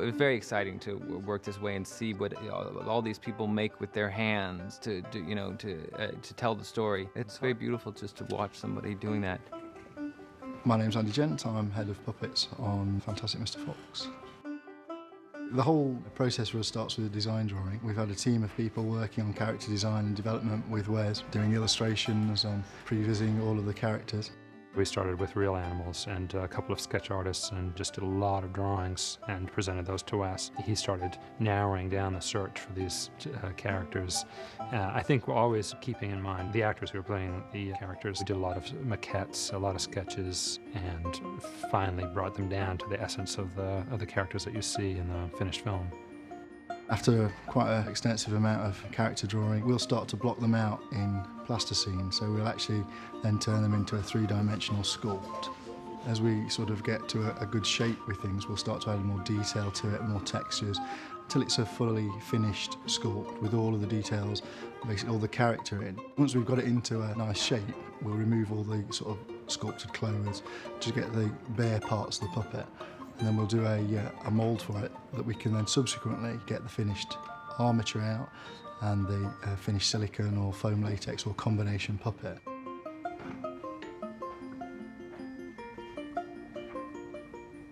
It was very exciting to work this way and see what all these people make with their hands to tell the story. It's very beautiful just to watch somebody doing that. My name's Andy Gent, I'm head of puppets on Fantastic Mr. Fox. The whole process for us starts with a design drawing. We've had a team of people working on character design and development with Wes, doing illustrations and prevising all of the characters. We started with real animals and a couple of sketch artists and just did a lot of drawings and presented those to Wes. He started narrowing down the search for these characters. I think we're always keeping in mind the actors who are playing the characters. We did a lot of maquettes, a lot of sketches, and finally brought them down to the essence of the characters that you see in the finished film. After quite an extensive amount of character drawing, we'll start to block them out in plasticine, so we'll actually then turn them into a three-dimensional sculpt. As we sort of get to a good shape with things, we'll start to add more detail to it, more textures, until it's a fully finished sculpt with all of the details, basically all the character in. Once we've got it into a nice shape, we'll remove all the sort of sculpted clothes to get the bare parts of the puppet. And then we'll do a mould for it that we can then subsequently get the finished armature out and the finished silicone or foam latex or combination puppet.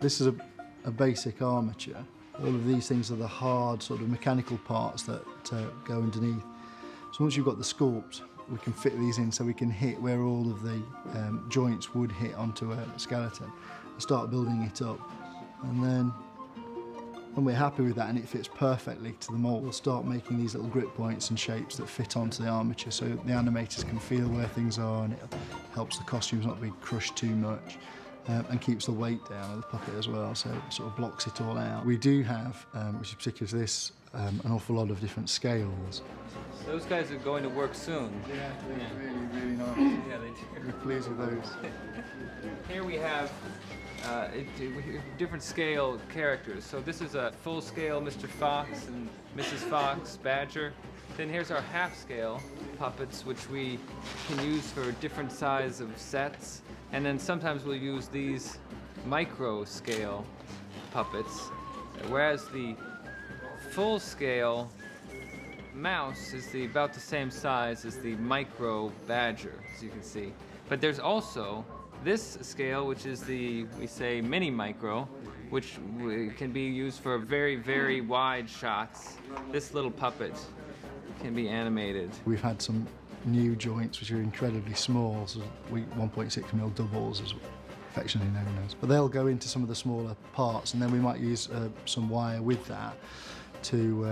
This is a basic armature. All of these things are the hard sort of mechanical parts that go underneath. So once you've got the sculpt, we can fit these in so we can hit where all of the joints would hit onto a skeleton and start building it up. And then when we're happy with that and it fits perfectly to the mould, we'll start making these little grip points and shapes that fit onto the armature so the animators can feel where things are, and it helps the costumes not be crushed too much and keeps the weight down of the puppet as well, so it sort of blocks it all out. We do have, which is particular to this, an awful lot of different scales. Those guys are going to work soon. Yeah, they're really nice. Yeah, they do. We're pleased with those. Here we have different scale characters. So this is a full scale Mr. Fox and Mrs. Fox, Badger. Then here's our half scale puppets, which we can use for different size of sets. And then sometimes we'll use these micro scale puppets, whereas the full scale mouse is about the same size as the micro badger, as you can see. But there's also this scale, which is we say mini micro, which can be used for very, very wide shots. This little puppet can be animated. We've had some new joints which are incredibly small, so 1.6mm doubles is affectionately known as. But they'll go into some of the smaller parts, and then we might use some wire with that to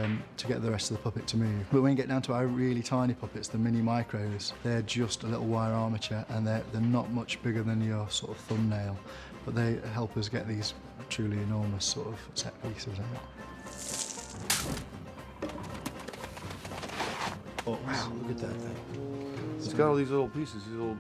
get the rest of the puppet to move. But when you get down to our really tiny puppets, the mini micros, they're just a little wire armature, and they're not much bigger than your sort of thumbnail, but they help us get these truly enormous sort of set pieces out. Oh wow, look at that thing. It's got all these little pieces, these little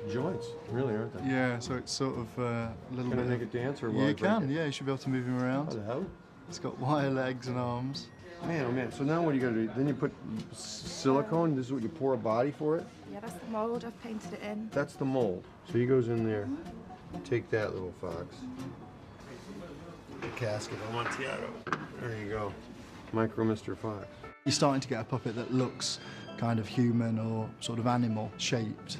joints, really, aren't they? Yeah, so it's sort of a little Can bit... I make it dance or will Yeah, I you break can, it? yeah, you should be able to move him around. Oh, It's got wire legs and arms. man, oh man. So now what do you gotta do? Then you put silicone, this is what you pour a body for it? Yeah, that's the mould. I've painted it in. That's the mold. So he goes in there, take that little fox. The casket, Amontillado. There you go. Micro Mr. Fox. You're starting to get a puppet that looks kind of human or sort of animal shaped.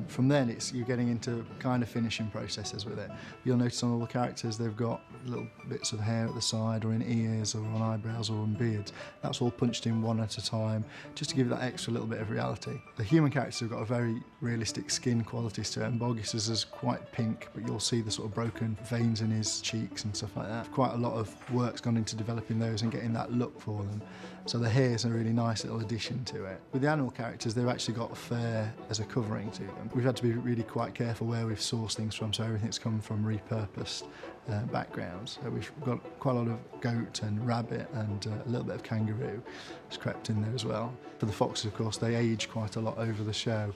From then you're getting into kind of finishing processes with it. You'll notice on all the characters they've got little bits of hair at the side or in ears or on eyebrows or on beards. That's all punched in one at a time just to give that extra little bit of reality. The human characters have got a very realistic skin qualities to it, and Boggis is quite pink, but you'll see the sort of broken veins in his cheeks and stuff like that. Quite a lot of work's gone into developing those and getting that look for them. So the hair's a really nice little addition to it. With the animal characters, they've actually got fur as a covering to them. We've had to be really quite careful where we've sourced things from, so everything's come from repurposed backgrounds. So we've got quite a lot of goat and rabbit and a little bit of kangaroo. It's crept in there as well. For the foxes, of course, they age quite a lot over the show.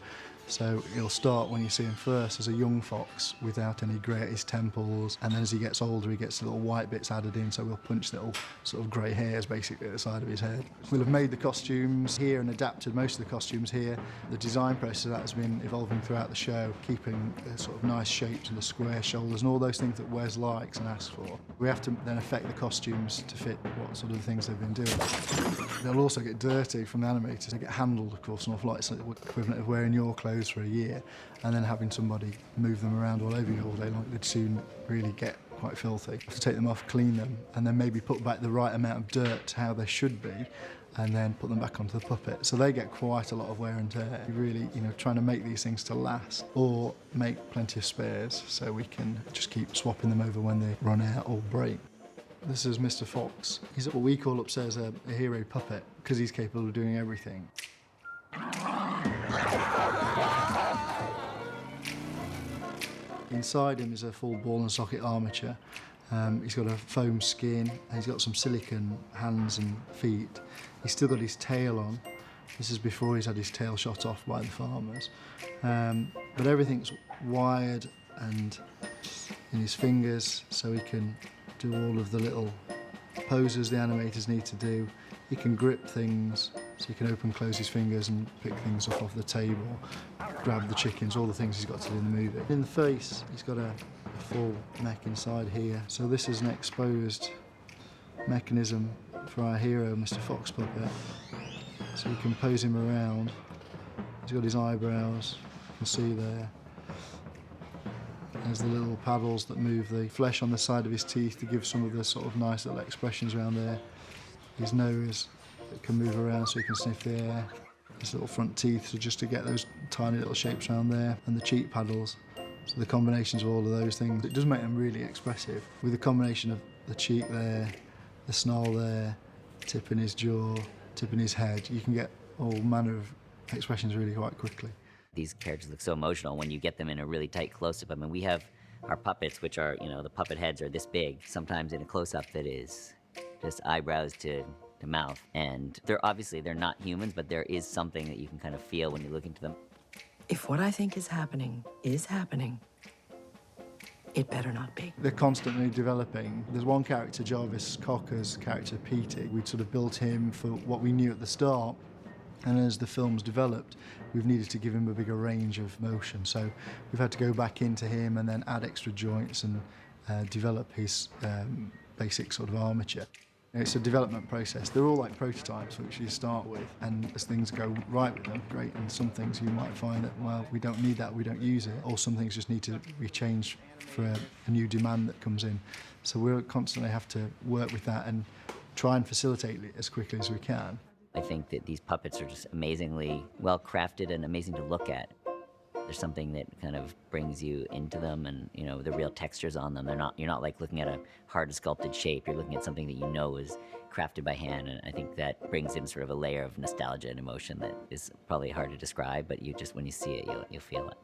So he'll start when you see him first as a young fox without any grey at his temples, and then as he gets older he gets little white bits added in, so we'll punch little sort of grey hairs basically at the side of his head. We'll have made the costumes here and adapted most of the costumes here. The design process of that has been evolving throughout the show, keeping the sort of nice shapes and the square shoulders and all those things that Wes likes and asks for. We have to then affect the costumes to fit what sort of things they've been doing. They'll also get dirty from the animators. They get handled, of course, an awful lot. It's the equivalent of wearing your clothes for a year and then having somebody move them around all over you all day long. They'd soon really get quite filthy. You have to take them off, clean them, and then maybe put back the right amount of dirt to how they should be, and then put them back onto the puppet. So they get quite a lot of wear and tear. You're really, trying to make these things to last, or make plenty of spares so we can just keep swapping them over when they run out or break. This is Mr. Fox. He's what we call upstairs a hero puppet, because he's capable of doing everything. Inside him is a full ball and socket armature. He's got a foam skin and he's got some silicone hands and feet. He's still got his tail on. This is before he's had his tail shot off by the farmers. But everything's wired and in his fingers, so he can do all of the little poses the animators need to do. He can grip things, so he can open, close his fingers and pick things up off the table, grab the chickens, all the things he's got to do in the movie. In the face, he's got a full mech inside here. So this is an exposed mechanism for our hero, Mr. Fox puppet. So you can pose him around. He's got his eyebrows, you can see there. There's the little paddles that move the flesh on the side of his teeth to give some of the sort of nice little expressions around there. His nose that can move around so he can sniff the air. His little front teeth, so just to get those tiny little shapes around there. And the cheek paddles. So the combinations of all of those things, it does make them really expressive. With the combination of the cheek there, the snarl there, tip in his jaw, tip in his head, you can get all manner of expressions really quite quickly. These characters look so emotional when you get them in a really tight close-up. I mean, we have our puppets, which are, the puppet heads are this big. Sometimes in a close-up that is just eyebrows to mouth. And they're not humans, but there is something that you can kind of feel when you look into them. If what I think is happening, it better not be. They're constantly developing. There's one character, Jarvis Cocker's character, Petey. We'd sort of built him for what we knew at the start. And as the film's developed, we've needed to give him a bigger range of motion. So we've had to go back into him and then add extra joints and develop his basic sort of armature. It's a development process. They're all like prototypes, which you start with, and as things go right with them, great, and some things you might find that, well, we don't need that, we don't use it, or some things just need to be changed for a new demand that comes in. So we'll constantly have to work with that and try and facilitate it as quickly as we can. I think that these puppets are just amazingly well crafted and amazing to look at. There's something that kind of brings you into them, and the real textures on them. You're not like looking at a hard sculpted shape. You're looking at something that is crafted by hand, and I think that brings in sort of a layer of nostalgia and emotion that is probably hard to describe, but when you see it, you'll feel it.